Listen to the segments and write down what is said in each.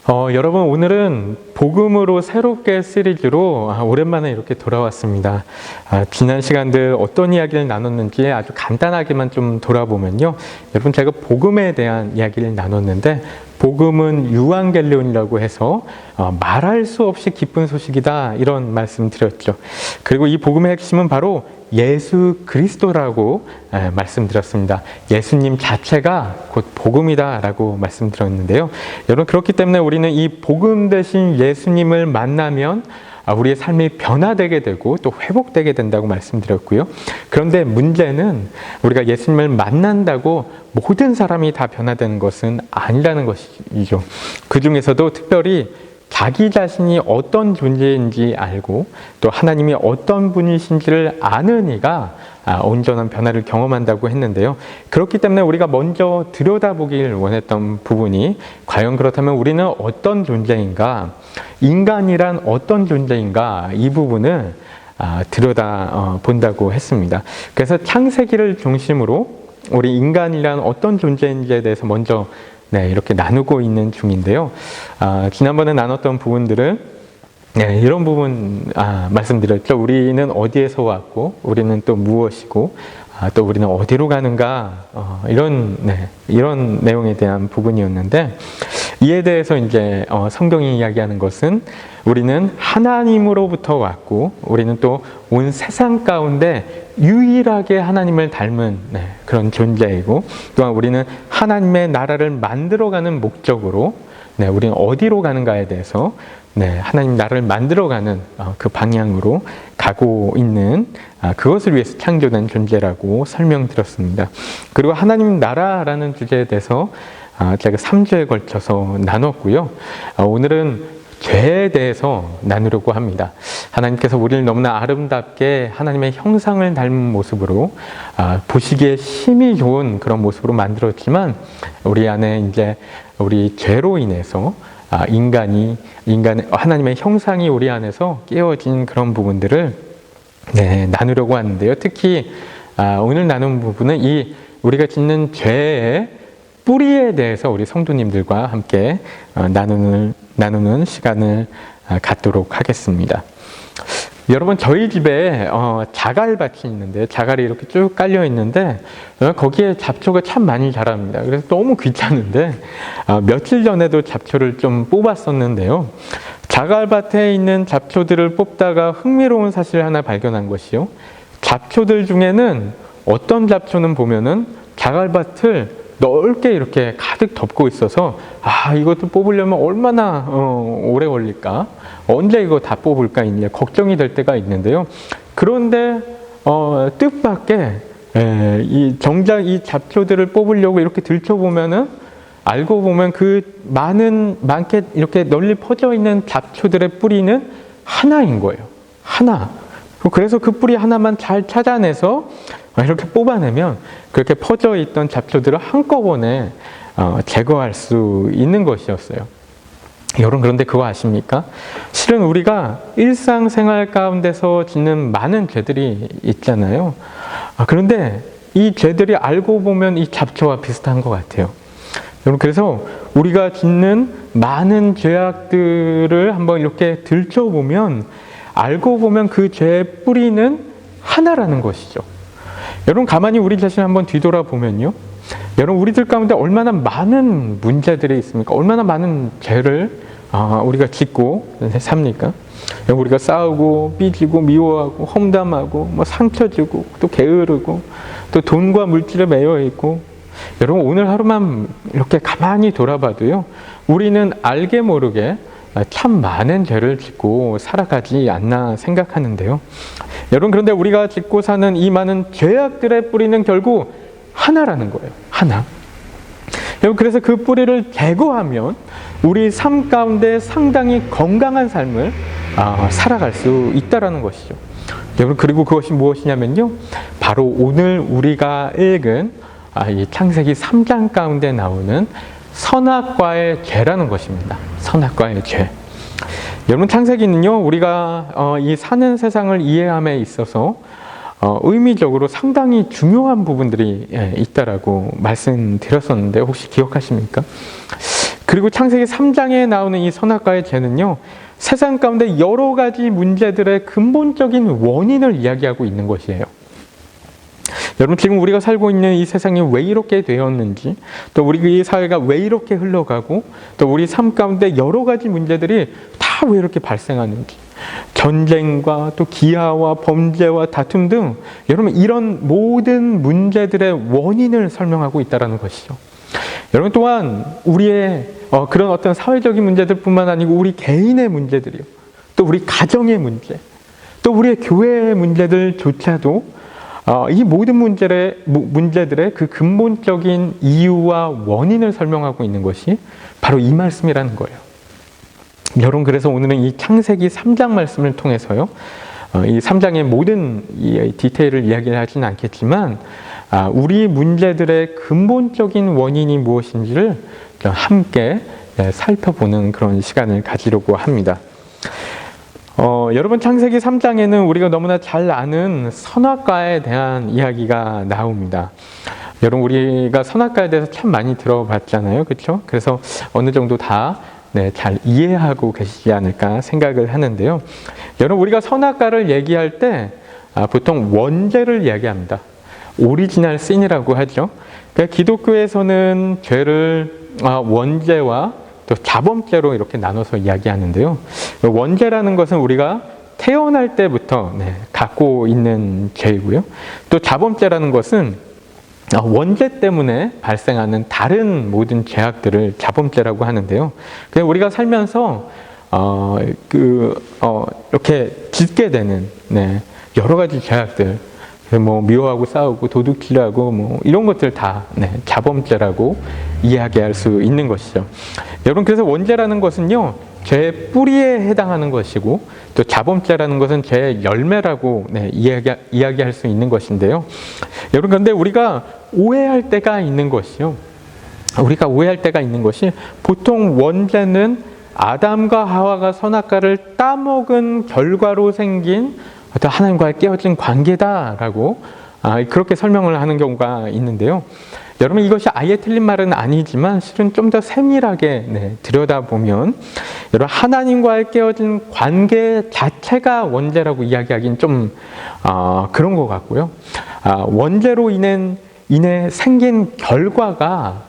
여러분, 오늘은 복음으로 새롭게 시리즈로 오랜만에 이렇게 돌아왔습니다. 지난 시간들 어떤 이야기를 나눴는지 아주 간단하게만 좀 돌아보면요. 여러분, 제가 복음에 대한 이야기를 나눴는데, 복음은 유앙겔리온이라고 해서 말할 수 없이 기쁜 소식이다, 이런 말씀 드렸죠. 그리고 이 복음의 핵심은 바로 예수 그리스도라고 말씀드렸습니다. 예수님 자체가 곧 복음이다 라고 말씀드렸는데요. 여러분, 그렇기 때문에 우리는 이 복음 대신 예수님을 만나면 우리의 삶이 변화되게 되고 또 회복되게 된다고 말씀드렸고요. 그런데 문제는 우리가 예수님을 만난다고 모든 사람이 다 변화되는 것은 아니라는 것이죠. 그 중에서도 특별히 자기 자신이 어떤 존재인지 알고 또 하나님이 어떤 분이신지를 아는 이가 온전한 변화를 경험한다고 했는데요. 그렇기 때문에 우리가 먼저 들여다보길 원했던 부분이 과연 그렇다면 우리는 어떤 존재인가, 인간이란 어떤 존재인가, 이 부분을 들여다본다고 했습니다. 그래서 창세기를 중심으로 우리 인간이란 어떤 존재인지에 대해서 먼저 이렇게 나누고 있는 중인데요. 지난번에 나눴던 부분들은 이런 부분 말씀드렸죠. 우리는 어디에서 왔고, 우리는 또 무엇이고, 또 우리는 어디로 가는가, 이런 내용에 대한 부분이었는데, 이에 대해서 이제 성경이 이야기하는 것은 우리는 하나님으로부터 왔고, 우리는 또 온 세상 가운데 유일하게 하나님을 닮은 그런 존재이고, 또한 우리는 하나님의 나라를 만들어가는 목적으로 우리는 어디로 가는가에 대해서 하나님 나라를 만들어가는 그 방향으로 가고 있는 그것을 위해서 창조된 존재라고 설명드렸습니다. 그리고 하나님 나라라는 주제에 대해서 제가 3주에 걸쳐서 나눴고요. 오늘은 죄에 대해서 나누려고 합니다. 하나님께서 우리를 너무나 아름답게 하나님의 형상을 닮은 모습으로 보시기에 심히 좋은 그런 모습으로 만들었지만 우리 안에 이제 우리 죄로 인해서 인간의 하나님의 형상이 우리 안에서 깨어진 그런 부분들을 나누려고 하는데요. 특히 오늘 나눈 부분은 이 우리가 짓는 죄의 뿌리에 대해서 우리 성도님들과 함께 나누는 시간을 갖도록 하겠습니다. 여러분, 저희 집에 자갈밭이 있는데, 자갈이 이렇게 쭉 깔려 있는데 거기에 잡초가 참 많이 자랍니다. 그래서 너무 귀찮은데 며칠 전에도 잡초를 좀 뽑았었는데요. 자갈밭에 있는 잡초들을 뽑다가 흥미로운 사실을 하나 발견한 것이요. 잡초들 중에는 어떤 잡초는 보면은 자갈밭을 넓게 이렇게 가득 덮고 있어서 이것도 뽑으려면 얼마나 오래 걸릴까, 언제 이거 다 뽑을까 이제 걱정이 될 때가 있는데요. 그런데 뜻밖의 정작 이 잡초들을 뽑으려고 이렇게 들춰보면은 알고 보면 그 많게 이렇게 널리 퍼져 있는 잡초들의 뿌리는 하나인 거예요. 하나. 그래서 그 뿌리 하나만 잘 찾아내서 이렇게 뽑아내면 그렇게 퍼져 있던 잡초들을 한꺼번에 제거할 수 있는 것이었어요. 여러분, 그런데 그거 아십니까? 실은 우리가 일상생활 가운데서 짓는 많은 죄들이 있잖아요. 그런데 이 죄들이 알고 보면 이 잡초와 비슷한 것 같아요. 여러분, 그래서 우리가 짓는 많은 죄악들을 한번 이렇게 들춰보면 알고 보면 그 죄의 뿌리는 하나라는 것이죠. 여러분, 가만히 우리 자신을 한번 뒤돌아보면요. 여러분, 우리들 가운데 얼마나 많은 문제들이 있습니까? 얼마나 많은 죄를 우리가 짓고 삽니까? 여러분, 우리가 싸우고 삐지고 미워하고 험담하고 상처 주고 또 게으르고 또 돈과 물질에 매여 있고, 여러분, 오늘 하루만 이렇게 가만히 돌아봐도요, 우리는 알게 모르게 참 많은 죄를 짓고 살아가지 않나 생각하는데요. 여러분, 그런데 우리가 짓고 사는 이 많은 죄악들의 뿌리는 결국 하나라는 거예요. 하나. 여러분, 그래서 그 뿌리를 제거하면 우리 삶 가운데 상당히 건강한 삶을 살아갈 수 있다라는 것이죠. 여러분, 그리고 그것이 무엇이냐면요, 바로 오늘 우리가 읽은 이 창세기 3장 가운데 나오는 선악과의 죄라는 것입니다. 선악과의 죄. 여러분, 창세기는요, 우리가 이 사는 세상을 이해함에 있어서 의미적으로 상당히 중요한 부분들이 있다라고 말씀드렸었는데 혹시 기억하십니까? 그리고 창세기 3장에 나오는 이 선악과의 죄는요, 세상 가운데 여러 가지 문제들의 근본적인 원인을 이야기하고 있는 것이에요. 여러분, 지금 우리가 살고 있는 이 세상이 왜 이렇게 되었는지, 또 우리 사회가 왜 이렇게 흘러가고, 또 우리 삶 가운데 여러 가지 문제들이 다 왜 이렇게 발생하는지, 전쟁과 또 기아와 범죄와 다툼 등 여러분, 이런 모든 문제들의 원인을 설명하고 있다는 것이죠. 여러분, 또한 우리의 그런 어떤 사회적인 문제들뿐만 아니고 우리 개인의 문제들이요, 또 우리 가정의 문제, 또 우리의 교회의 문제들조차도 이 모든 문제들의 그 근본적인 이유와 원인을 설명하고 있는 것이 바로 이 말씀이라는 거예요. 여러분, 그래서 오늘은 이 창세기 3장 말씀을 통해서요, 이 3장의 모든 이 디테일을 이야기를 하지는 않겠지만, 우리 문제들의 근본적인 원인이 무엇인지를 함께 살펴보는 그런 시간을 가지려고 합니다. 여러분, 창세기 3장에는 우리가 너무나 잘 아는 선악과에 대한 이야기가 나옵니다. 여러분, 우리가 선악과에 대해서 참 많이 들어봤잖아요, 그렇죠? 그래서 어느 정도 다 잘 이해하고 계시지 않을까 생각을 하는데요. 여러분, 우리가 선악과를 얘기할 때 보통 원죄를 이야기합니다. 오리지널 신이라고 하죠. 그러니까 기독교에서는 죄를 원죄와 또 자범죄로 이렇게 나눠서 이야기하는데요. 원죄라는 것은 우리가 태어날 때부터 갖고 있는 죄이고요. 또 자범죄라는 것은 원죄 때문에 발생하는 다른 모든 죄악들을 자범죄라고 하는데요. 그냥 우리가 살면서 이렇게 짓게 되는 여러 가지 죄악들, 뭐 미워하고 싸우고 도둑질하고 뭐 이런 것들 다 자범죄라고 이야기할 수 있는 것이죠. 여러분, 그래서 원죄라는 것은요, 죄의 뿌리에 해당하는 것이고, 또 자범죄라는 것은 죄의 열매라고 이야기할 수 있는 것인데요. 여러분, 그런데 우리가 오해할 때가 있는 것이요. 우리가 오해할 때가 있는 것이, 보통 원죄는 아담과 하와가 선악과를 따먹은 결과로 생긴 어떤 하나님과의 깨어진 관계다라고 그렇게 설명을 하는 경우가 있는데요. 여러분, 이것이 아예 틀린 말은 아니지만 실은 좀 더 세밀하게 들여다보면, 여러분, 하나님과의 깨어진 관계 자체가 원죄라고 이야기하기는 좀 그런 것 같고요. 원죄로 인해 생긴 결과가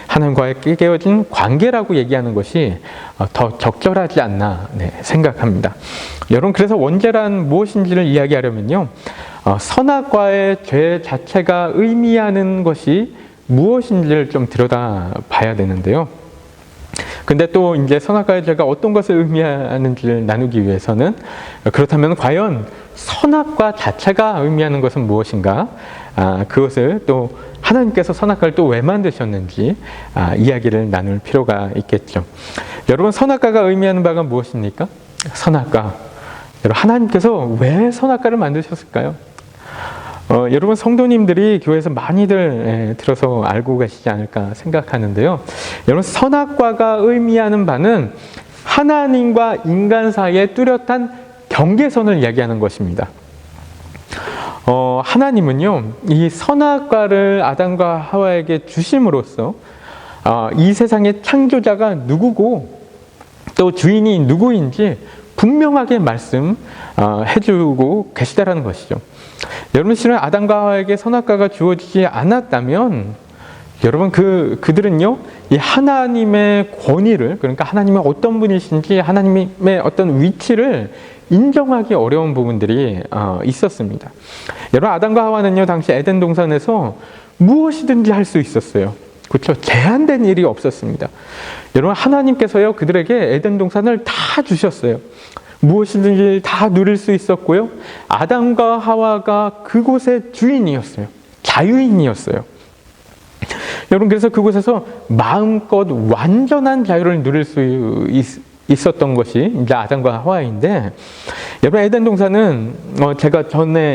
하나님과의 깨어진 관계라고 얘기하는 것이 더 적절하지 않나 생각합니다. 여러분, 그래서 원죄란 무엇인지를 이야기하려면요, 선악과의 죄 자체가 의미하는 것이 무엇인지를 좀 들여다봐야 되는데요. 근데 또 이제 선악과의 죄가 어떤 것을 의미하는지를 나누기 위해서는, 그렇다면 과연 선악과 자체가 의미하는 것은 무엇인가? 그것을 또 하나님께서 선악과를 또 왜 만드셨는지 이야기를 나눌 필요가 있겠죠. 여러분, 선악과가 의미하는 바가 무엇입니까? 선악과. 여러분, 하나님께서 왜 선악과를 만드셨을까요? 여러분, 성도님들이 교회에서 많이들 들어서 알고 계시지 않을까 생각하는데요. 여러분, 선악과가 의미하는 바는 하나님과 인간 사이의 뚜렷한 경계선을 이야기하는 것입니다. 하나님은요, 이 선악과를 아담과 하와에게 주심으로써 이 세상의 창조자가 누구고 또 주인이 누구인지 분명하게 말씀해주고 계시다라는 것이죠. 여러분, 실은 아담과 하와에게 선악과가 주어지지 않았다면, 여러분, 그들은요, 이 하나님의 권위를, 그러니까 하나님의 어떤 분이신지 하나님의 어떤 위치를 인정하기 어려운 부분들이 있었습니다. 여러분, 아담과 하와는요, 당시 에덴 동산에서 무엇이든지 할 수 있었어요. 그렇죠? 제한된 일이 없었습니다. 여러분, 하나님께서요, 그들에게 에덴 동산을 다 주셨어요. 무엇이든지 다 누릴 수 있었고요. 아담과 하와가 그곳의 주인이었어요. 자유인이었어요. 여러분, 그래서 그곳에서 마음껏 완전한 자유를 누릴 수 있었던 것이 이제 아담과 하와인데, 여러분, 에덴 동산은 제가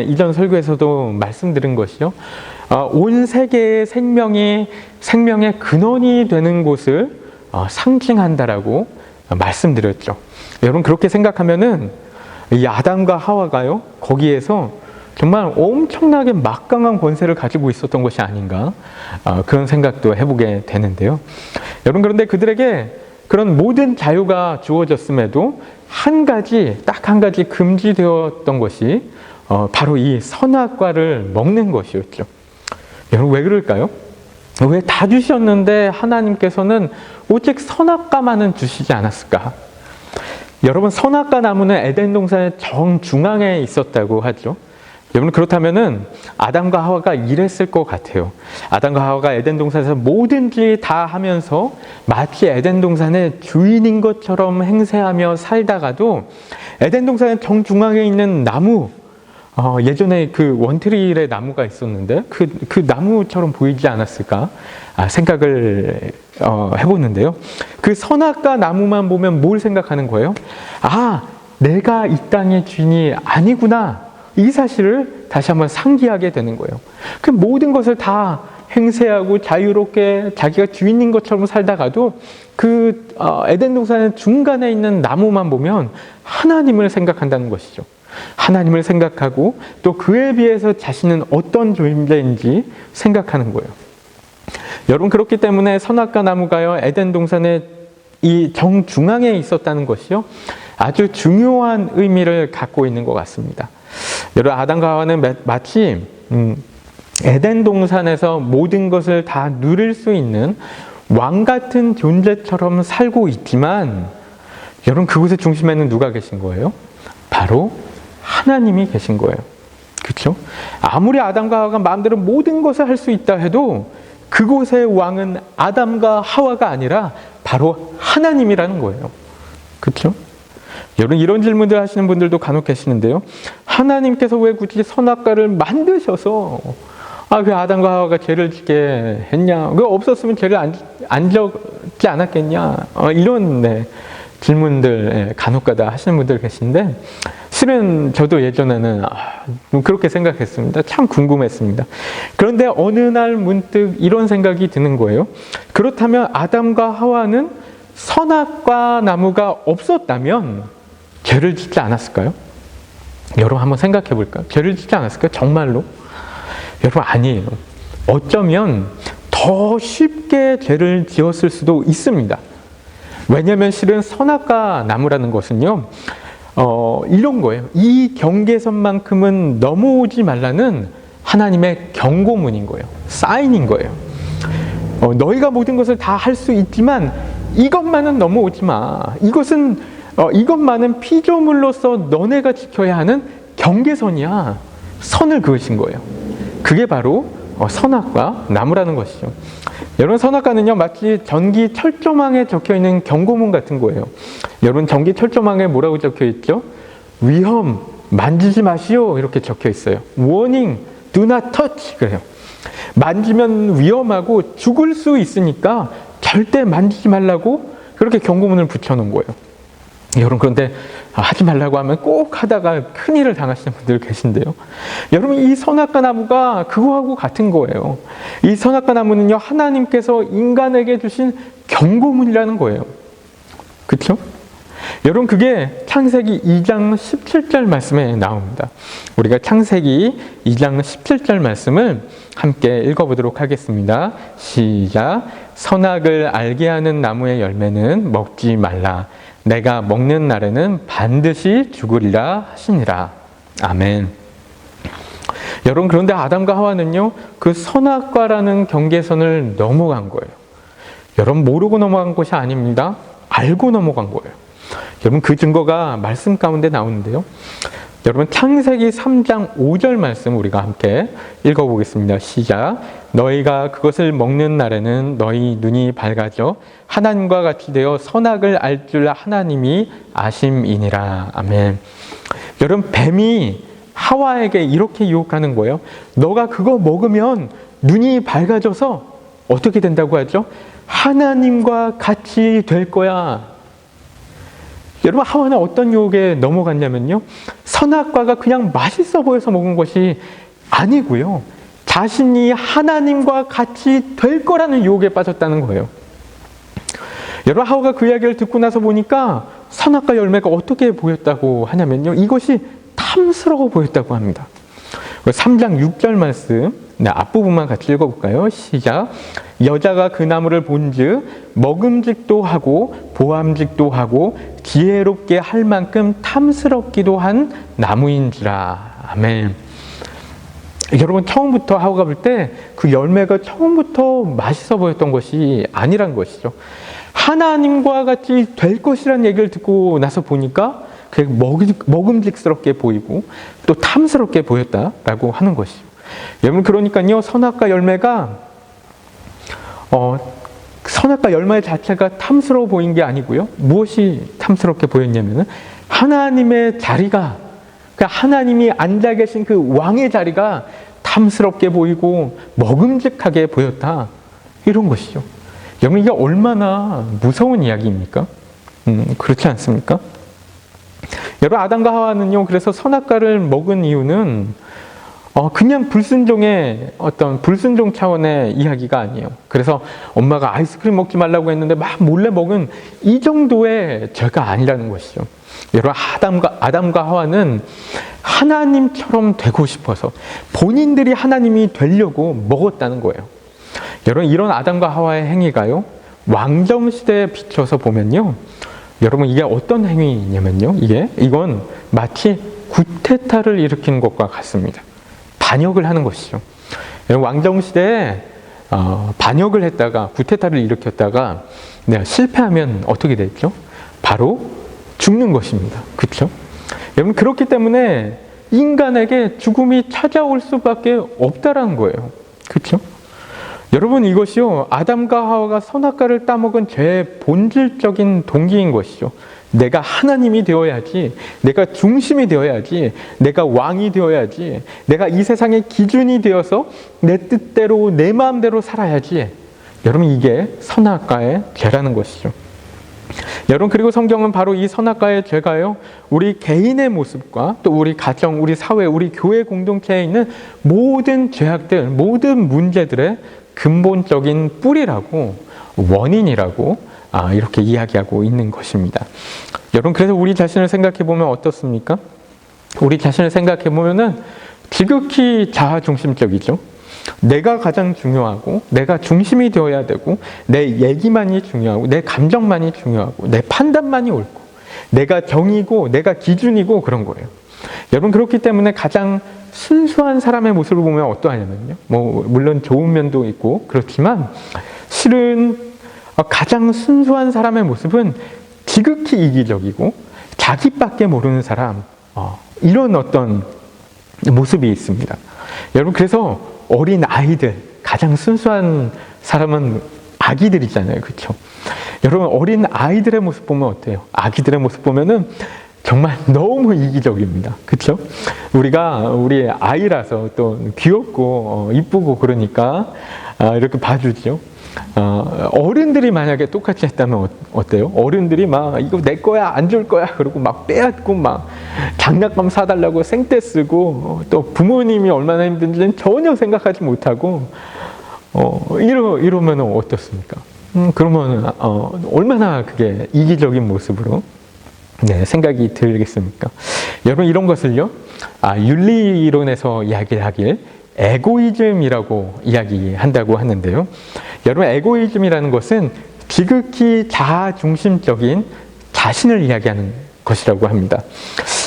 이전 설교에서도 말씀드린 것이요, 온 세계의 생명의 근원이 되는 곳을 상징한다라고 말씀드렸죠. 여러분, 그렇게 생각하면은 이 아담과 하와가요, 거기에서 정말 엄청나게 막강한 권세를 가지고 있었던 것이 아닌가, 그런 생각도 해보게 되는데요. 여러분, 그런데 그들에게 그런 모든 자유가 주어졌음에도 딱 한 가지 금지되었던 것이 바로 이 선악과를 먹는 것이었죠. 여러분, 왜 그럴까요? 왜 다 주셨는데 하나님께서는 오직 선악과만은 주시지 않았을까? 여러분, 선악과 나무는 에덴 동산의 정중앙에 있었다고 하죠. 여러분, 그렇다면은 아담과 하와가 이랬을 것 같아요. 아담과 하와가 에덴 동산에서 뭐든지 다 하면서 마치 에덴 동산의 주인인 것처럼 행세하며 살다가도 에덴 동산의 정중앙에 있는 나무, 예전에 그 원트릴의 나무가 있었는데 그 나무처럼 보이지 않았을까 생각을 해보는데요. 그 선악과 나무만 보면 뭘 생각하는 거예요? 내가 이 땅의 주인이 아니구나. 이 사실을 다시 한번 상기하게 되는 거예요. 그 모든 것을 다 행세하고 자유롭게 자기가 주인인 것처럼 살다가도 그 에덴 동산의 중간에 있는 나무만 보면 하나님을 생각한다는 것이죠. 하나님을 생각하고 또 그에 비해서 자신은 어떤 존재인지 생각하는 거예요. 여러분, 그렇기 때문에 선악과 나무가요, 에덴 동산의 이 정중앙에 있었다는 것이요, 아주 중요한 의미를 갖고 있는 것 같습니다. 여러분, 아담과 하와는 마치 에덴 동산에서 모든 것을 다 누릴 수 있는 왕 같은 존재처럼 살고 있지만, 여러분, 그곳의 중심에는 누가 계신 거예요? 바로 하나님이 계신 거예요. 그렇죠? 아무리 아담과 하와가 마음대로 모든 것을 할 수 있다 해도 그곳의 왕은 아담과 하와가 아니라 바로 하나님이라는 거예요. 그렇죠? 여러분, 이런 질문들 하시는 분들도 간혹 계시는데요. 하나님께서 왜 굳이 선악과를 만드셔서 그 아담과 하와가 죄를 짓게 했냐? 그 없었으면 죄를 안 졌지 않았겠냐? 이런 질문들 간혹가다 하시는 분들 계신데, 실은 저도 예전에는 그렇게 생각했습니다. 참 궁금했습니다. 그런데 어느 날 문득 이런 생각이 드는 거예요. 그렇다면 아담과 하와는 선악과 나무가 없었다면 죄를 짓지 않았을까요? 여러분, 한번 생각해 볼까요? 죄를 짓지 않았을까요? 정말로? 여러분, 아니에요. 어쩌면 더 쉽게 죄를 지었을 수도 있습니다. 왜냐하면 실은 선악과 나무라는 것은요, 이런 거예요. 이 경계선만큼은 넘어오지 말라는 하나님의 경고문인 거예요. 사인인 거예요. 너희가 모든 것을 다 할 수 있지만 이것만은 넘어오지 마. 이것만은 피조물로서 너네가 지켜야 하는 경계선이야. 선을 그으신 거예요. 그게 바로 선악과 나무라는 것이죠. 여러분, 선악과는요, 마치 전기 철조망에 적혀있는 경고문 같은 거예요. 여러분, 전기 철조망에 뭐라고 적혀있죠? 위험, 만지지 마시오, 이렇게 적혀있어요. warning, do not touch, 그래요. 만지면 위험하고 죽을 수 있으니까 절대 만지지 말라고 그렇게 경고문을 붙여놓은 거예요. 여러분, 그런데 하지 말라고 하면 꼭 하다가 큰일을 당하시는 분들 계신데요. 여러분, 이 선악과 나무가 그거하고 같은 거예요. 이 선악과 나무는요, 하나님께서 인간에게 주신 경고문이라는 거예요. 그렇죠? 여러분, 그게 창세기 2장 17절 말씀에 나옵니다. 우리가 창세기 2장 17절 말씀을 함께 읽어보도록 하겠습니다. 시작. 선악을 알게 하는 나무의 열매는 먹지 말라. 내가 먹는 날에는 반드시 죽으리라 하시니라. 아멘. 여러분, 그런데 아담과 하와는요, 그 선악과라는 경계선을 넘어간 거예요. 여러분, 모르고 넘어간 것이 아닙니다. 알고 넘어간 거예요. 여러분, 그 증거가 말씀 가운데 나오는데요. 여러분, 창세기 3장 5절 말씀 우리가 함께 읽어보겠습니다. 시작. 너희가 그것을 먹는 날에는 너희 눈이 밝아져 하나님과 같이 되어 선악을 알 줄 하나님이 아심이니라. 아멘. 여러분, 뱀이 하와에게 이렇게 유혹하는 거예요. 너가 그거 먹으면 눈이 밝아져서 어떻게 된다고 하죠? 하나님과 같이 될 거야. 여러분, 하와는 어떤 유혹에 넘어갔냐면요, 선악과가 그냥 맛있어 보여서 먹은 것이 아니고요, 자신이 하나님과 같이 될 거라는 유혹에 빠졌다는 거예요. 여러분, 하와가 그 이야기를 듣고 나서 보니까 선악과 열매가 어떻게 보였다고 하냐면요, 이것이 탐스러워 보였다고 합니다. 3장 6절 말씀, 앞부분만 같이 읽어볼까요? 시작. 여자가 그 나무를 본즉 먹음직도 하고 보암직도 하고 지혜롭게 할 만큼 탐스럽기도 한 나무인지라. 아멘. 여러분, 처음부터 하와가 볼 때 그 열매가 처음부터 맛있어 보였던 것이 아니란 것이죠. 하나님과 같이 될 것이라는 얘기를 듣고 나서 보니까 그게 먹음직스럽게 보이고 또 탐스럽게 보였다라고 하는 것이죠. 여러분, 그러니까요, 선악과 열매가 선악과 열매 자체가 탐스러워 보인 게 아니고요. 무엇이 탐스럽게 보였냐면은 하나님의 자리가, 그러니까 하나님이 앉아 계신 그 왕의 자리가 탐스럽게 보이고 먹음직하게 보였다. 이런 것이죠. 여러분, 이게 얼마나 무서운 이야기입니까? 그렇지 않습니까? 여러분, 아담과 하와는요, 그래서 선악과를 먹은 이유는 그냥 불순종 차원의 이야기가 아니에요. 그래서 엄마가 아이스크림 먹지 말라고 했는데 막 몰래 먹은 이 정도의 죄가 아니라는 것이죠. 여러분, 아담과 하와는 하나님처럼 되고 싶어서 본인들이 하나님이 되려고 먹었다는 거예요. 여러분, 이런 아담과 하와의 행위가요, 왕정 시대에 비춰서 보면요, 여러분, 이게 어떤 행위냐면요, 이건 마치 구테타를 일으키는 것과 같습니다. 반역을 하는 것이죠. 여러분, 왕정 시대에 반역을 했다가 구테타를 일으켰다가 실패하면 어떻게 됐죠? 바로 죽는 것입니다. 그렇죠? 여러분, 그렇기 때문에 인간에게 죽음이 찾아올 수밖에 없다라는 거예요. 그렇죠? 여러분, 이것이요, 아담과 하와가 선악과를 따먹은 죄의 본질적인 동기인 것이죠. 내가 하나님이 되어야지, 내가 중심이 되어야지, 내가 왕이 되어야지, 내가 이 세상의 기준이 되어서 내 뜻대로 내 마음대로 살아야지. 여러분, 이게 선악과의 죄라는 것이죠. 여러분, 그리고 성경은 바로 이 선악과의 죄가요, 우리 개인의 모습과 또 우리 가정, 우리 사회, 우리 교회 공동체에 있는 모든 죄악들, 모든 문제들의 근본적인 뿌리라고, 원인이라고 이렇게 이야기하고 있는 것입니다. 여러분, 그래서 우리 자신을 생각해 보면 어떻습니까? 우리 자신을 생각해 보면은 지극히 자아 중심적이죠. 내가 가장 중요하고, 내가 중심이 되어야 되고, 내 얘기만이 중요하고, 내 감정만이 중요하고, 내 판단만이 옳고, 내가 정이고, 내가 기준이고, 그런 거예요. 여러분, 그렇기 때문에 가장 순수한 사람의 모습을 보면 어떠하냐면요, 물론 좋은 면도 있고 그렇지만, 실은 가장 순수한 사람의 모습은 지극히 이기적이고 자기밖에 모르는 사람, 이런 어떤 모습이 있습니다. 여러분, 그래서 어린 아이들, 가장 순수한 사람은 아기들이잖아요. 그렇죠? 여러분, 어린 아이들의 모습 보면 어때요? 아기들의 모습 보면은 정말 너무 이기적입니다. 그렇죠? 우리 아이라서 또 귀엽고 이쁘고 그러니까 이렇게 봐주죠. 어른들이 만약에 똑같이 했다면 어때요? 어른들이 막 이거 내 거야, 안 줄 거야 그러고 막 빼앗고 막 장난감 사달라고 생떼 쓰고, 또 부모님이 얼마나 힘든지는 전혀 생각하지 못하고 이러면 어떻습니까? 그러면 얼마나 그게 이기적인 모습으로 생각이 들겠습니까? 여러분, 이런 것을요, 윤리론에서 이야기하길 에고이즘이라고 이야기한다고 하는데요. 여러분, 에고이즘이라는 것은 지극히 자아 중심적인 자신을 이야기하는 것이라고 합니다.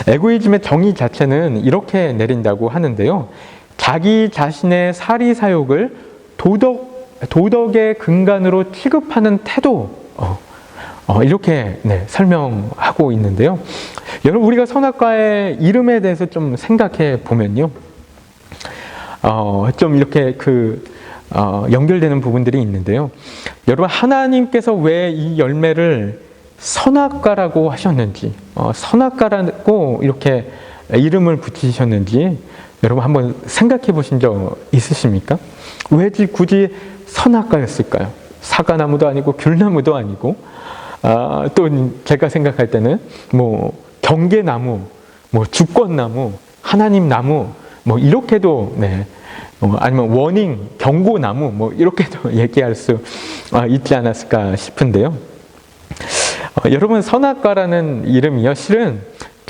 에고이즘의 정의 자체는 이렇게 내린다고 하는데요. 자기 자신의 사리사욕을 도덕의 근간으로 취급하는 태도, 이렇게 설명하고 있는데요. 여러분, 우리가 선악과의 이름에 대해서 좀 생각해 보면요, 좀 이렇게 연결되는 부분들이 있는데요. 여러분, 하나님께서 왜 이 열매를 선악과라고 하셨는지, 선악과라고 이렇게 이름을 붙이셨는지 여러분 한번 생각해 보신 적 있으십니까? 왜 굳이 선악과였을까요? 사과나무도 아니고 귤나무도 아니고, 또 제가 생각할 때는 경계나무, 주권나무, 하나님나무, 이렇게도 아니면 워닝, 경고나무, 이렇게도 얘기할 수 있지 않았을까 싶은데요. 여러분, 선악과라는 이름이요, 실은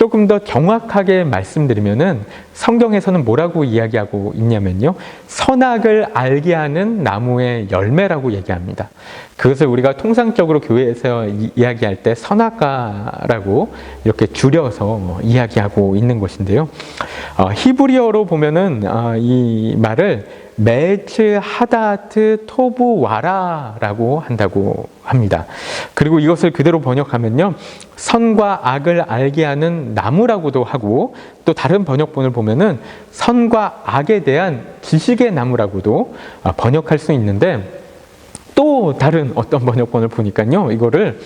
조금 더 정확하게 말씀드리면은 성경에서는 뭐라고 이야기하고 있냐면요. 선악을 알게 하는 나무의 열매라고 얘기합니다. 그것을 우리가 통상적으로 교회에서 이야기할 때 선악과라고 이렇게 줄여서 이야기하고 있는 것인데요. 히브리어로 보면은 이 말을 메츠 하다트 토부 와라라고 한다고 합니다. 그리고 이것을 그대로 번역하면요, 선과 악을 알게 하는 나무라고도 하고, 또 다른 번역본을 보면은 선과 악에 대한 지식의 나무라고도 번역할 수 있는데, 또 다른 어떤 번역본을 보니까요, 이거를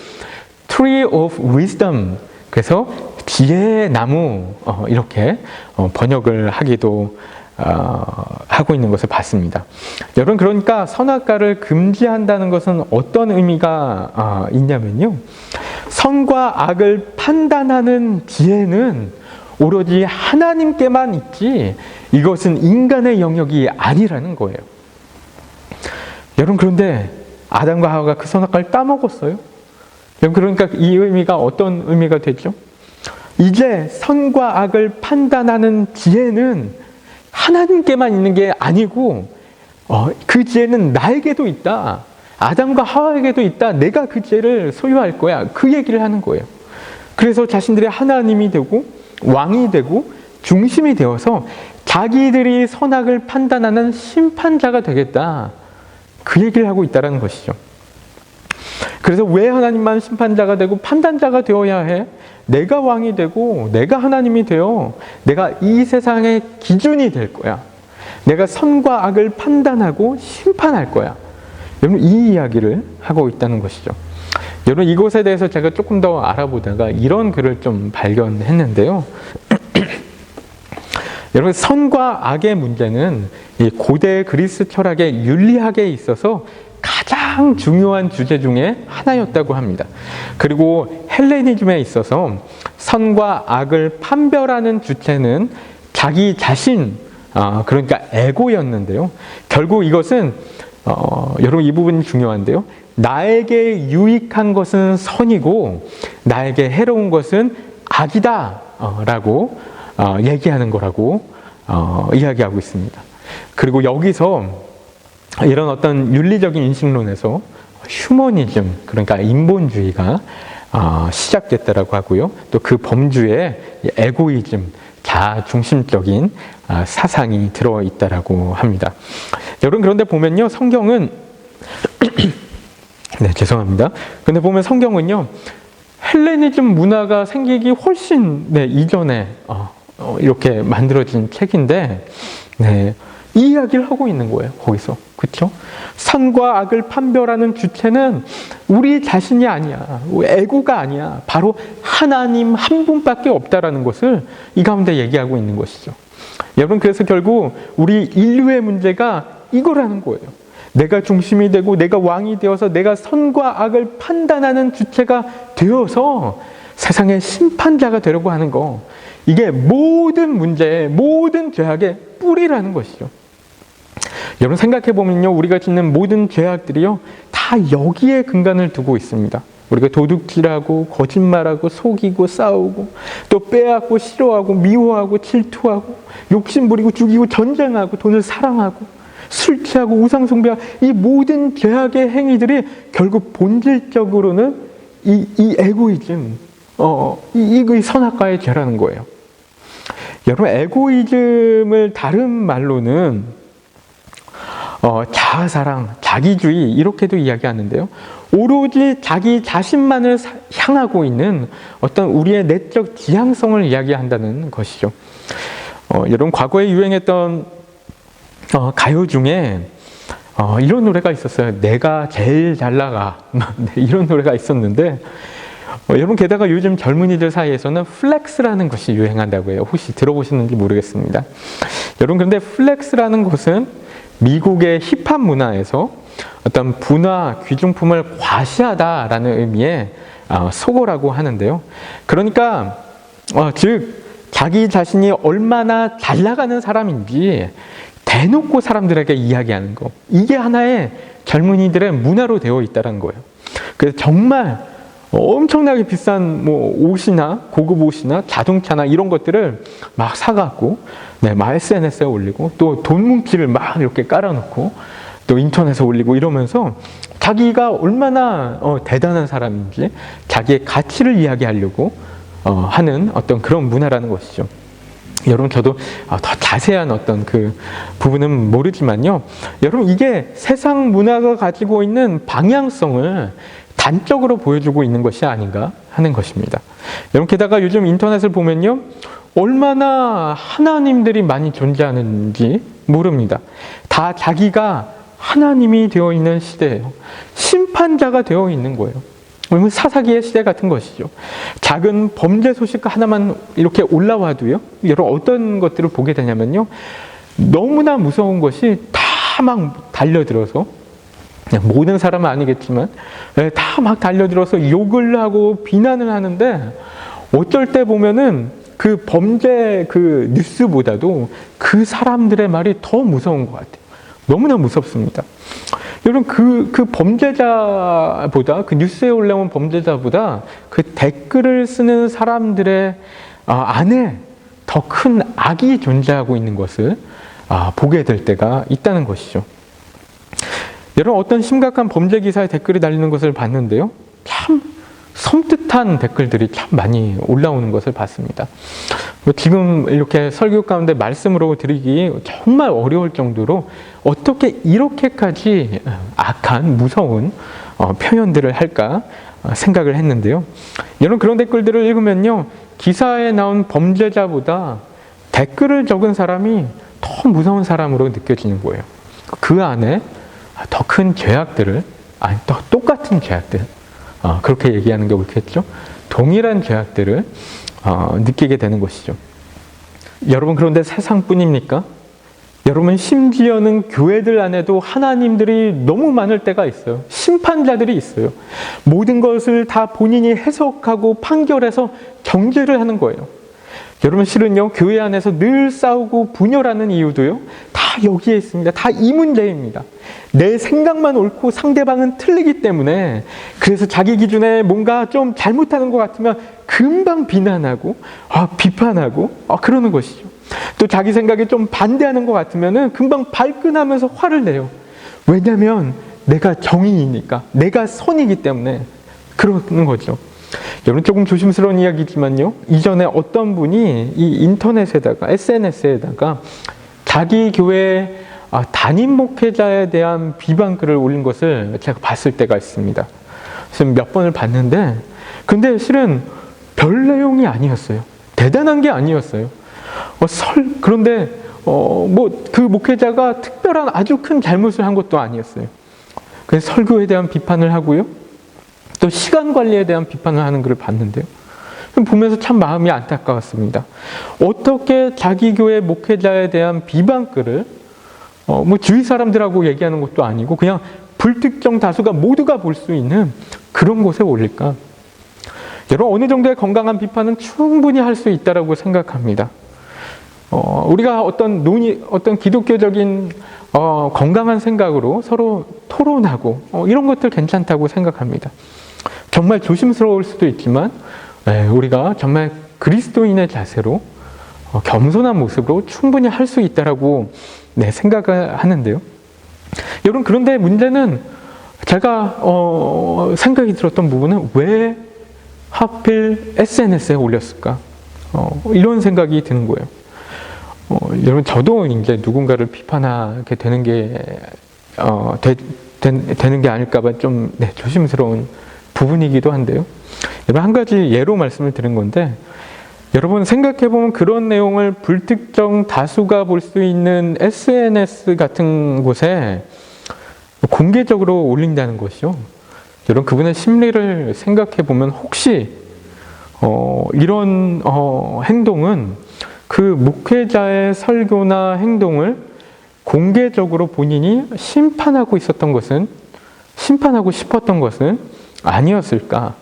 Tree of Wisdom, 그래서 지혜의 나무, 이렇게 번역을 하기도 하고 있는 것을 봤습니다. 여러분, 그러니까 선악과를 금지한다는 것은 어떤 의미가 있냐면요, 선과 악을 판단하는 지혜는 오로지 하나님께만 있지 이것은 인간의 영역이 아니라는 거예요. 여러분, 그런데 아담과 하와가 그 선악과를 따먹었어요. 여러분, 그러니까 이 의미가 어떤 의미가 되죠? 이제 선과 악을 판단하는 지혜는 하나님께만 있는 게 아니고 그 지혜는 나에게도 있다. 아담과 하와에게도 있다. 내가 그 지혜를 소유할 거야. 그 얘기를 하는 거예요. 그래서 자신들이 하나님이 되고 왕이 되고 중심이 되어서 자기들이 선악을 판단하는 심판자가 되겠다. 그 얘기를 하고 있다는 것이죠. 그래서 왜 하나님만 심판자가 되고 판단자가 되어야 해? 내가 왕이 되고 내가 하나님이 되어 내가 이 세상의 기준이 될 거야. 내가 선과 악을 판단하고 심판할 거야. 여러분, 이 이야기를 하고 있다는 것이죠. 여러분, 이것에 대해서 제가 조금 더 알아보다가 이런 글을 좀 발견했는데요. 여러분, 선과 악의 문제는 이 고대 그리스 철학의 윤리학에 있어서 가장 중요한 주제 중에 하나였다고 합니다. 그리고 헬레니즘에 있어서 선과 악을 판별하는 주체는 자기 자신, 그러니까 에고였는데요. 결국 이것은 여러분, 이 부분이 중요한데요. 나에게 유익한 것은 선이고 나에게 해로운 것은 악이다 라고 얘기하는 거라고 이야기하고 있습니다. 그리고 여기서 이런 어떤 윤리적인 인식론에서 휴머니즘, 그러니까 인본주의가 시작됐다라고 하고요. 또 그 범주에 에고이즘, 자중심적인 사상이 들어있다라고 합니다. 여러분, 그런데 보면요, 성경은 네, 죄송합니다. 근데 보면 성경은요, 헬레니즘 문화가 생기기 훨씬 이전에 이렇게 만들어진 책인데, 네, 이 이야기를 하고 있는 거예요. 거기서. 그렇죠? 선과 악을 판별하는 주체는 우리 자신이 아니야. 에고가 아니야. 바로 하나님 한 분밖에 없다라는 것을 이 가운데 얘기하고 있는 것이죠. 여러분, 그래서 결국 우리 인류의 문제가 이거라는 거예요. 내가 중심이 되고 내가 왕이 되어서 내가 선과 악을 판단하는 주체가 되어서 세상의 심판자가 되려고 하는 거. 이게 모든 문제의 모든 죄악의 뿌리라는 것이죠. 여러분, 생각해보면요, 우리가 짓는 모든 죄악들이요, 다 여기에 근간을 두고 있습니다. 우리가 도둑질하고 거짓말하고 속이고 싸우고 또 빼앗고 싫어하고 미워하고 질투하고 욕심부리고 죽이고 전쟁하고 돈을 사랑하고 술 취하고 우상 숭배하고 이 모든 죄악의 행위들이 결국 본질적으로는 이 에고이즘, 이 선악과의 죄라는 거예요. 여러분, 에고이즘을 다른 말로는 자아사랑, 자기주의 이렇게도 이야기하는데요. 오로지 자기 자신만을 향하고 있는 어떤 우리의 내적 지향성을 이야기한다는 것이죠. 여러분, 과거에 유행했던 가요 중에 이런 노래가 있었어요. 내가 제일 잘 나가. 이런 노래가 있었는데 여러분, 게다가 요즘 젊은이들 사이에서는 플렉스라는 것이 유행한다고 해요. 혹시 들어보시는지 모르겠습니다. 여러분, 그런데 플렉스라는 것은 미국의 힙합 문화에서 어떤 분화, 귀중품을 과시하다라는 의미의 속어라고 하는데요. 그러니까 즉 자기 자신이 얼마나 잘 나가는 사람인지 대놓고 사람들에게 이야기하는 거. 이게 하나의 젊은이들의 문화로 되어 있다는 거예요. 그래서 정말 엄청나게 비싼 뭐 옷이나 고급 옷이나 자동차나 이런 것들을 막 사갖고 막 SNS에 올리고 또 돈 뭉치를 막 이렇게 깔아놓고 또 인터넷에 올리고 이러면서 자기가 얼마나 대단한 사람인지 자기의 가치를 이야기하려고 하는 어떤 그런 문화라는 것이죠. 여러분 저도 더 자세한 어떤 그 부분은 모르지만요. 여러분 이게 세상 문화가 가지고 있는 방향성을 단적으로 보여주고 있는 것이 아닌가 하는 것입니다. 여러분 게다가 요즘 인터넷을 보면요. 얼마나 하나님들이 많이 존재하는지 모릅니다. 다 자기가 하나님이 되어 있는 시대예요. 심판자가 되어 있는 거예요. 그러면 사사기의 시대 같은 것이죠. 작은 범죄 소식 하나만 이렇게 올라와도요. 여러분 어떤 것들을 보게 되냐면요. 너무나 무서운 것이 다 막 달려들어서 모든 사람은 아니겠지만 다 막 달려들어서 욕을 하고 비난을 하는데 어쩔 때 보면은 그 범죄 그 뉴스보다도 그 사람들의 말이 더 무서운 것 같아요. 너무나 무섭습니다. 여러분 그 범죄자보다 그 뉴스에 올라온 범죄자보다 그 댓글을 쓰는 사람들의 안에 더 큰 악이 존재하고 있는 것을 보게 될 때가 있다는 것이죠. 여러분 어떤 심각한 범죄 기사에 댓글이 달리는 것을 봤는데요. 참 섬뜩한 댓글들이 참 많이 올라오는 것을 봤습니다. 지금 이렇게 설교 가운데 말씀으로 드리기 정말 어려울 정도로 어떻게 이렇게까지 악한 무서운 표현들을 할까 생각을 했는데요. 여러분 그런 댓글들을 읽으면요. 기사에 나온 범죄자보다 댓글을 적은 사람이 더 무서운 사람으로 느껴지는 거예요. 그 안에 더 큰 죄악들을 더 똑같은 죄악들 그렇게 얘기하는 게 옳겠죠. 동일한 죄악들을 느끼게 되는 것이죠. 여러분 그런데 세상뿐입니까? 여러분 심지어는 교회들 안에도 하나님들이 너무 많을 때가 있어요. 심판자들이 있어요. 모든 것을 다 본인이 해석하고 판결해서 정죄를 하는 거예요. 여러분 실은요 교회 안에서 늘 싸우고 분열하는 이유도요 다 여기에 있습니다. 다 이 문제입니다. 내 생각만 옳고 상대방은 틀리기 때문에 그래서 자기 기준에 뭔가 좀 잘못하는 것 같으면 금방 비난하고 비판하고 그러는 것이죠. 또 자기 생각에 좀 반대하는 것 같으면 금방 발끈하면서 화를 내요. 왜냐하면 내가 정의이니까 내가 선이기 때문에 그러는 거죠. 여러분 조금 조심스러운 이야기지만요. 이전에 어떤 분이 이 인터넷에다가 SNS에다가 자기 교회 담임 목회자에 대한 비방글을 올린 것을 제가 봤을 때가 있습니다. 지금 몇 번을 봤는데 근데 실은 별 내용이 아니었어요. 대단한 게 아니었어요. 그런데 뭐 그 목회자가 특별한 아주 큰 잘못을 한 것도 아니었어요. 그래서 설교에 대한 비판을 하고요. 또 시간 관리에 대한 비판을 하는 글을 봤는데요. 보면서 참 마음이 안타까웠습니다. 어떻게 자기 교회 목회자에 대한 비방글을 뭐 주위 사람들하고 얘기하는 것도 아니고 그냥 불특정 다수가 모두가 볼 수 있는 그런 곳에 올릴까? 여러분 어느 정도의 건강한 비판은 충분히 할 수 있다라고 생각합니다. 우리가 어떤 기독교적인 건강한 생각으로 서로 토론하고 이런 것들 괜찮다고 생각합니다. 정말 조심스러울 수도 있지만 우리가 정말 그리스도인의 자세로 겸손한 모습으로 충분히 할 수 있다라고 생각을 하는데요. 여러분 그런데 문제는 제가 생각이 들었던 부분은 왜 하필 SNS에 올렸을까? 이런 생각이 드는 거예요. 여러분 저도 이제 누군가를 비판하게 되는 게 되는 게 아닐까봐 좀 조심스러운 부분이기도 한데요. 여러분 한 가지 예로 말씀을 드린 건데 여러분 생각해보면 그런 내용을 불특정 다수가 볼 수 있는 SNS 같은 곳에 공개적으로 올린다는 것이요. 여러분 그분의 심리를 생각해보면 혹시 이런 행동은 그 목회자의 설교나 행동을 공개적으로 본인이 심판하고 싶었던 것은 아니었을까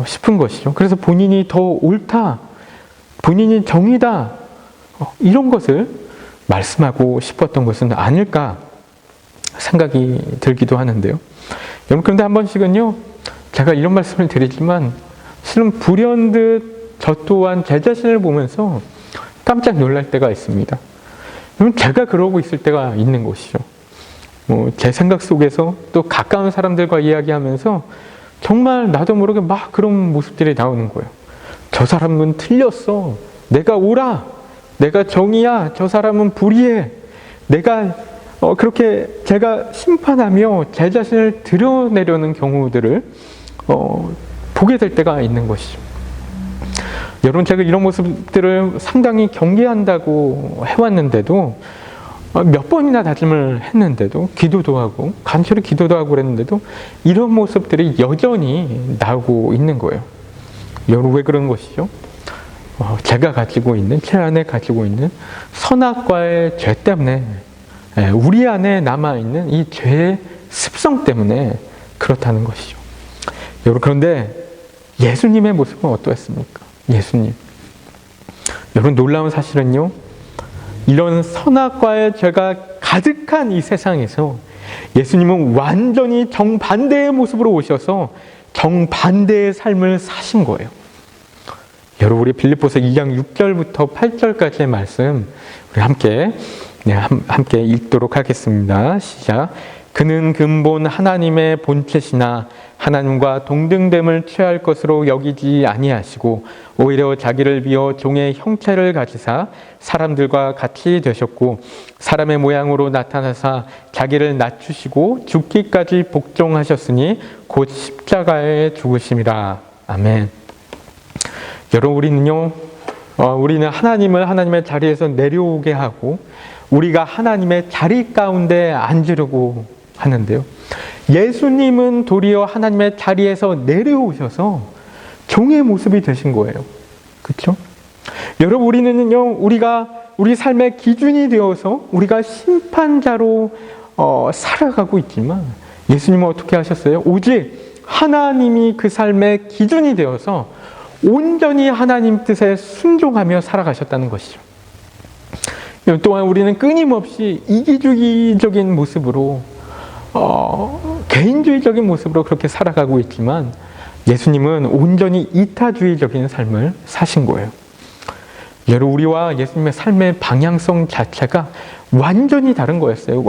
싶은 것이죠. 그래서 본인이 더 옳다, 본인이 정의다 이런 것을 말씀하고 싶었던 것은 아닐까 생각이 들기도 하는데요. 여러분 그런데 한 번씩은요 제가 이런 말씀을 드리지만 실은 불현듯 저 또한 제 자신을 보면서 깜짝 놀랄 때가 있습니다. 그럼 제가 그러고 있을 때가 있는 것이죠. 제 생각 속에서 또 가까운 사람들과 이야기하면서 정말 나도 모르게 막 그런 모습들이 나오는 거예요. 저 사람은 틀렸어. 내가 옳아. 내가 정의야. 저 사람은 불의해. 내가 그렇게 제가 심판하며 제 자신을 드러내려는 경우들을 보게 될 때가 있는 것이죠. 여러분, 제가 이런 모습들을 상당히 경계한다고 해왔는데도 몇 번이나 다짐을 했는데도 기도도 하고 간절히 기도도 하고 그랬는데도 이런 모습들이 여전히 나오고 있는 거예요. 여러분, 왜 그런 것이죠? 제가 가지고 있는, 제 안에 가지고 있는 선악과의 죄 때문에, 우리 안에 남아있는 이 죄의 습성 때문에 그렇다는 것이죠. 여러분, 그런데 예수님의 모습은 어떠했습니까? 예수님. 여러분, 놀라운 사실은요, 이런 선악과의 죄가 가득한 이 세상에서 예수님은 완전히 정반대의 모습으로 오셔서 정반대의 삶을 사신 거예요. 여러분, 우리 빌립보서 2장 6절부터 8절까지의 말씀 우리 함께 읽도록 하겠습니다. 시작. 그는 근본 하나님의 본체시나 하나님과 동등됨을 취할 것으로 여기지 아니하시고 오히려 자기를 비어 종의 형체를 가지사 사람들과 같이 되셨고 사람의 모양으로 나타나사 자기를 낮추시고 죽기까지 복종하셨으니 곧 십자가에 죽으심이라. 아멘. 여러분, 우리는 하나님을 하나님의 자리에서 내려오게 하고 우리가 하나님의 자리 가운데 앉으려고 하는데요. 예수님은 도리어 하나님의 자리에서 내려오셔서 종의 모습이 되신 거예요. 그렇죠? 여러분, 우리 삶의 기준이 되어서 우리가 심판자로 살아가고 있지만 예수님은 어떻게 하셨어요? 오직 하나님이 그 삶의 기준이 되어서 온전히 하나님 뜻에 순종하며 살아가셨다는 것이죠. 또한 우리는 끊임없이 이기주의적인 모습으로 개인주의적인 모습으로 그렇게 살아가고 있지만 예수님은 온전히 이타주의적인 삶을 사신 거예요. 여러분, 우리와 예수님의 삶의 방향성 자체가 완전히 다른 거였어요.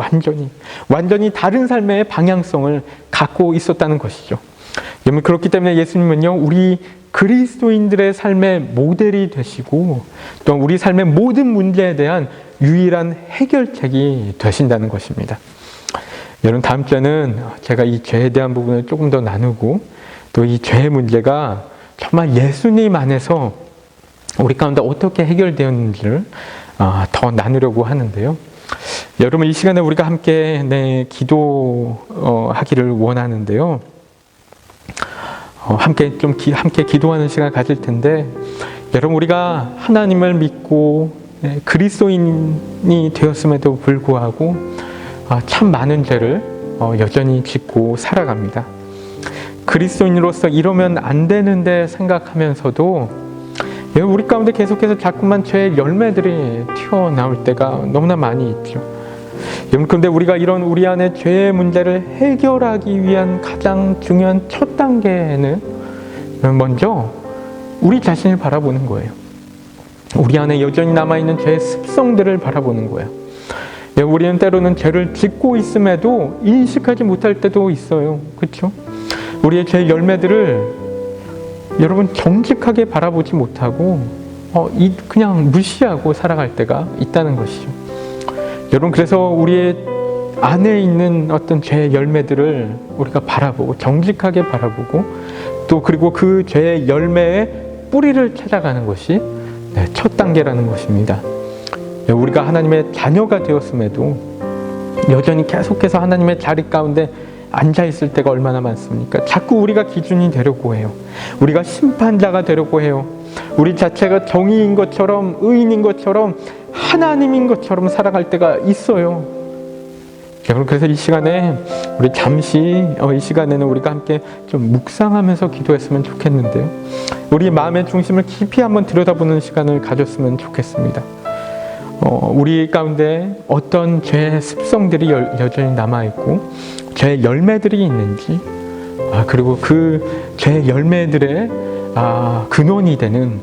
완전히 다른 삶의 방향성을 갖고 있었다는 것이죠. 여러분, 그렇기 때문에 예수님은요, 우리 그리스도인들의 삶의 모델이 되시고 또 우리 삶의 모든 문제에 대한 유일한 해결책이 되신다는 것입니다. 여러분, 다음 주에는 제가 이 죄에 대한 부분을 조금 더 나누고 또 이 죄의 문제가 정말 예수님 안에서 우리 가운데 어떻게 해결되었는지를 더 나누려고 하는데요. 여러분, 이 시간에 우리가 함께 기도하기를 원하는데요. 함께 기도하는 시간을 가질 텐데, 여러분, 우리가 하나님을 믿고 그리스도인이 되었음에도 불구하고 참 많은 죄를 여전히 짓고 살아갑니다. 그리스도인으로서 이러면 안 되는데 생각하면서도 우리 가운데 계속해서 자꾸만 죄의 열매들이 튀어나올 때가 너무나 많이 있죠. 그런데 우리가 이런 우리 안에 죄의 문제를 해결하기 위한 가장 중요한 첫 단계는 먼저 우리 자신을 바라보는 거예요. 우리 안에 여전히 남아있는 죄의 습성들을 바라보는 거예요. 우리는 때로는 죄를 짓고 있음에도 인식하지 못할 때도 있어요. 그렇죠? 우리의 죄의 열매들을 여러분 정직하게 바라보지 못하고 그냥 무시하고 살아갈 때가 있다는 것이죠. 여러분, 그래서 우리의 안에 있는 어떤 죄의 열매들을 우리가 바라보고 정직하게 바라보고 또 그리고 그 죄의 열매의 뿌리를 찾아가는 것이 첫 단계라는 것입니다. 우리가 하나님의 자녀가 되었음에도 여전히 계속해서 하나님의 자리 가운데 앉아있을 때가 얼마나 많습니까? 자꾸 우리가 기준이 되려고 해요. 우리가 심판자가 되려고 해요. 우리 자체가 정의인 것처럼, 의인인 것처럼, 하나님인 것처럼 살아갈 때가 있어요. 여러분, 그래서 이 시간에 우리 잠시 이 시간에는 우리가 함께 좀 묵상하면서 기도했으면 좋겠는데요. 우리 마음의 중심을 깊이 한번 들여다보는 시간을 가졌으면 좋겠습니다. 우리 가운데 어떤 죄의 습성들이 여전히 남아있고 죄의 열매들이 있는지 그리고 그 죄의 열매들의 근원이 되는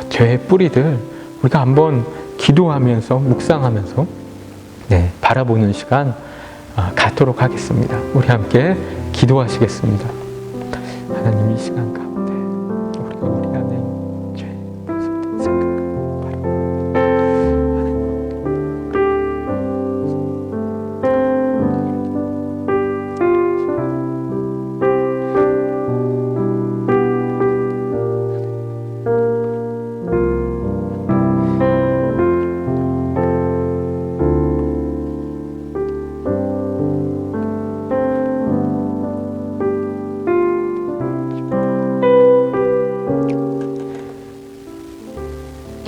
죄의 뿌리들 우리가 한번 기도하면서 묵상하면서 바라보는 시간 갖도록 하겠습니다. 우리 함께 기도하시겠습니다. 하나님, 이 시간 가운데 우리 안에 죄 모습들 생각하고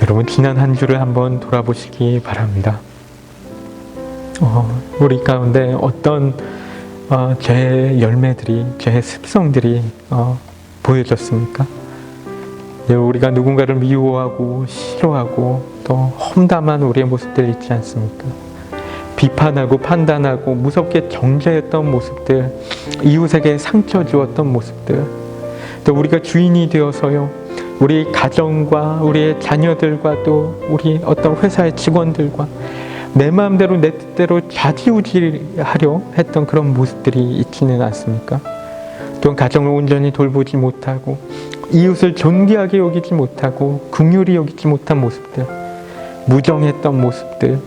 여러분, 지난 한 주를 한번 돌아보시기 바랍니다. 우리 가운데 어떤 죄의 열매들이, 죄의 습성들이 보여졌습니까? 우리가 누군가를 미워하고 싫어하고 또 험담한 우리의 모습들 있지 않습니까? 비판하고 판단하고 무섭게 정죄했던 모습들, 이웃에게 상처 주었던 모습들, 또 우리가 주인이 되어서요, 우리 가정과 우리의 자녀들과 또 우리 어떤 회사의 직원들과 내 마음대로 내 뜻대로 좌지우지하려 했던 그런 모습들이 있지는 않습니까? 또 가정을 온전히 돌보지 못하고 이웃을 존귀하게 여기지 못하고 긍휼히 여기지 못한 모습들, 무정했던 모습들,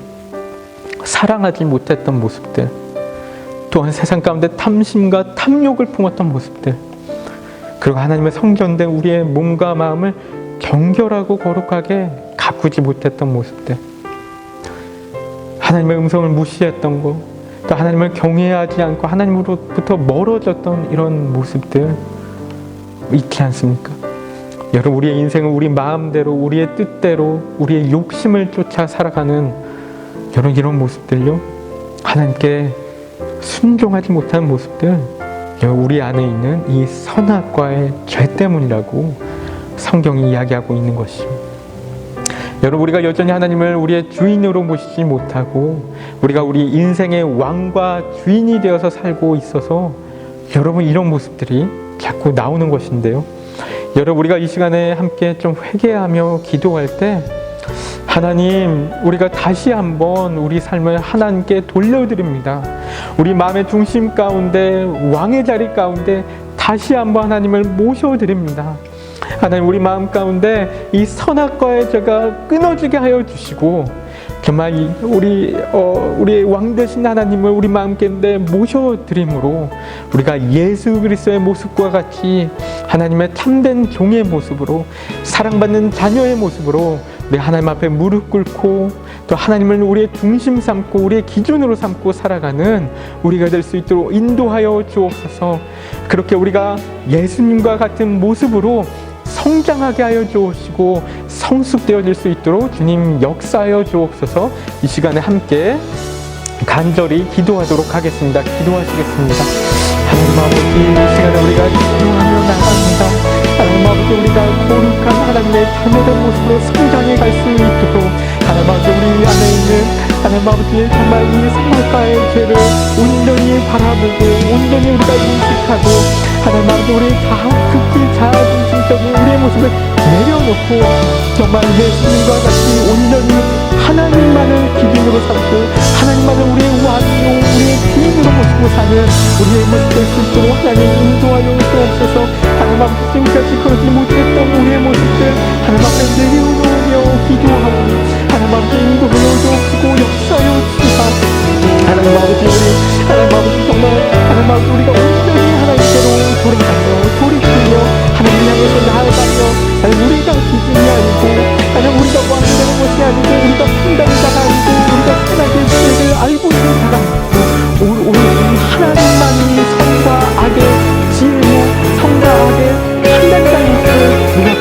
사랑하지 못했던 모습들, 또한 세상 가운데 탐심과 탐욕을 품었던 모습들, 그리고 하나님의 성전된 우리의 몸과 마음을 정결하고 거룩하게 가꾸지 못했던 모습들, 하나님의 음성을 무시했던 것, 또 하나님을 경외하지 않고 하나님으로부터 멀어졌던 이런 모습들 있지 않습니까? 여러분, 우리의 인생은 우리 마음대로, 우리의 뜻대로, 우리의 욕심을 쫓아 살아가는 여러분, 이런 모습들요, 하나님께 순종하지 못하는 모습들, 우리 안에 있는 이 선악과의 죄 때문이라고 성경이 이야기하고 있는 것입니다. 여러분, 우리가 여전히 하나님을 우리의 주인으로 모시지 못하고 우리가 우리 인생의 왕과 주인이 되어서 살고 있어서 여러분, 이런 모습들이 자꾸 나오는 것인데요. 여러분, 우리가 이 시간에 함께 좀 회개하며 기도할 때 하나님, 우리가 다시 한번 우리 삶을 하나님께 돌려드립니다. 우리 마음의 중심 가운데, 왕의 자리 가운데 다시 한번 하나님을 모셔드립니다. 하나님, 우리 마음 가운데 이 선악과의 죄가 끊어지게 하여 주시고, 정말 우리의 왕 되신 하나님을 우리 마음 가운데 모셔드림으로 우리가 예수 그리스도의 모습과 같이 하나님의 참된 종의 모습으로, 사랑받는 자녀의 모습으로 우리 하나님 앞에 무릎 꿇고 또 하나님을 우리의 중심 삼고 우리의 기준으로 삼고 살아가는 우리가 될 수 있도록 인도하여 주옵소서. 그렇게 우리가 예수님과 같은 모습으로 성장하게 하여 주옵시고 성숙되어질 수 있도록 주님 역사하여 주옵소서. 이 시간에 함께 간절히 기도하도록 하겠습니다. 기도하시겠습니다. 하나님 아버지, 이 시간에 우리가 기도하며 나갑니다. 하나님 아버지, 우리가 거룩한 하나님의 자녀된 모습으로 성장해 갈 수 있도록 하나님 아버지, 우리 안에 있는 하나님 아버지, 정말 이 선악과의 죄를 온전히 바라보고 온전히 우리가 인식하고 하나님 아버지, 우리 극히 자아중심적인 우리의 모습을 내려놓고 정말 예수님과 같이 온전히 하나님만을 기준으로 삼고 하나님만을 우리의 왕이요 우리의 주인으로 모시고 사는 우리의 모습 될 수 있도록 하나님 인도하여 주옵소서. 하나님 아버지, 지금까지 그러지 못했던 우리의 모습들 하나님 앞에 내려놓으며 기도하고 하나님 아버지, 인도하여 주옵시고 역사하여 주시사 하나님 아버지, 하나님 아버지, 정말 하나님 아버지, 우리가 온전히 하나님께로 돌아가며 돌이키며 하나님 향해서 나아가며 하나님, 우리가 기준이 아니고 하나님, 우리가 왕되는 것이 아니고 우리가 판단자가 아니고 우리가 선악의 죄를 알고 있는 자가 아니고 오로지 하나님만이 선과 악의 지혜요 선과 악의 판단자이시고 우리가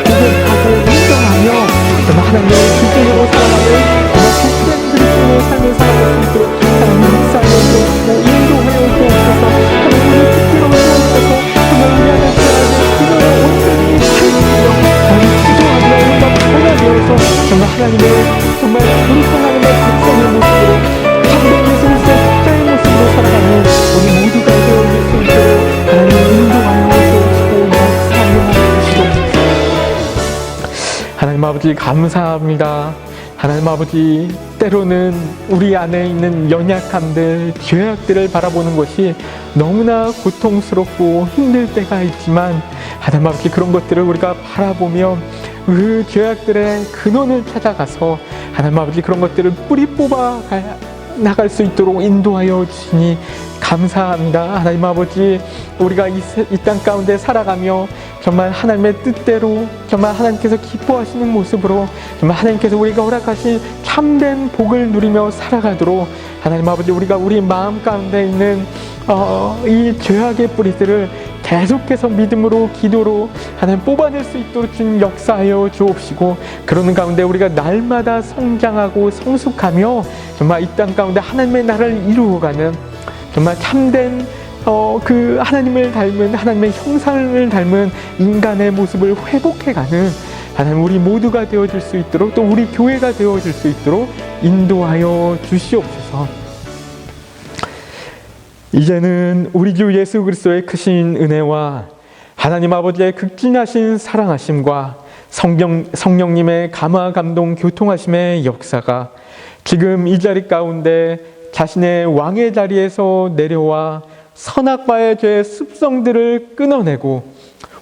하나님 아버지 감사합니다. 하나님 아버지, 때로는 우리 안에 있는 연약함들, 죄악들을 바라보는 것이 너무나 고통스럽고 힘들 때가 있지만 하나님 아버지, 그런 것들을 우리가 바라보며 그 죄악들의 근원을 찾아가서 하나님 아버지, 그런 것들을 뿌리 뽑아 나갈 수 있도록 인도하여 주시니 감사합니다. 하나님 아버지, 우리가 이 땅 가운데 살아가며 정말 하나님의 뜻대로, 정말 하나님께서 기뻐하시는 모습으로, 정말 하나님께서 우리가 허락하신 참된 복을 누리며 살아가도록 하나님 아버지, 우리가 우리 마음 가운데 있는 이 죄악의 뿌리들을 계속해서 믿음으로, 기도로 하나님 뽑아낼 수 있도록 주님 역사하여 주옵시고, 그러는 가운데 우리가 날마다 성장하고 성숙하며 정말 이 땅 가운데 하나님의 나라를 이루어가는 정말 참된 그 하나님을 닮은, 하나님의 형상을 닮은 인간의 모습을 회복해가는 하나님, 우리 모두가 되어질 수 있도록, 또 우리 교회가 되어질 수 있도록 인도하여 주시옵소서. 이제는 우리 주 예수 그리스도의 크신 은혜와 하나님 아버지의 극진하신 사랑하심과 성령님의 감화 감동 교통하심의 역사가 지금 이 자리 가운데 자신의 왕의 자리에서 내려와 선악과의 죄의 습성들을 끊어내고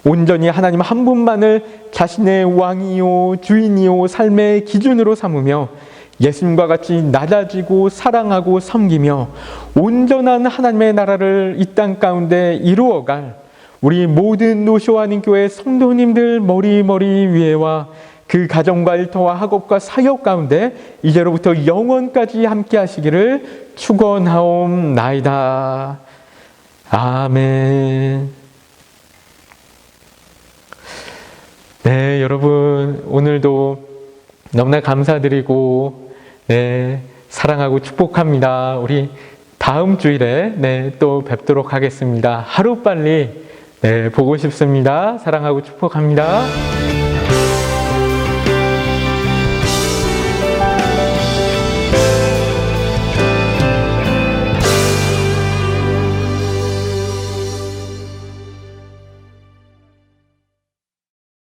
온전히 하나님 한 분만을 자신의 왕이요 주인이요 삶의 기준으로 삼으며 예수님과 같이 낮아지고 사랑하고 섬기며 온전한 하나님의 나라를 이 땅 가운데 이루어갈 우리 모든 노쇼아님 교회 성도님들 머리 위에와 그 가정과 일터와 학업과 사역 가운데 이제로부터 영원까지 함께 하시기를 축원하옵나이다. 아멘. 네, 여러분, 오늘도 너무나 감사드리고 사랑하고 축복합니다. 우리 다음 주일에 또 뵙도록 하겠습니다. 하루빨리 보고 싶습니다. 사랑하고 축복합니다.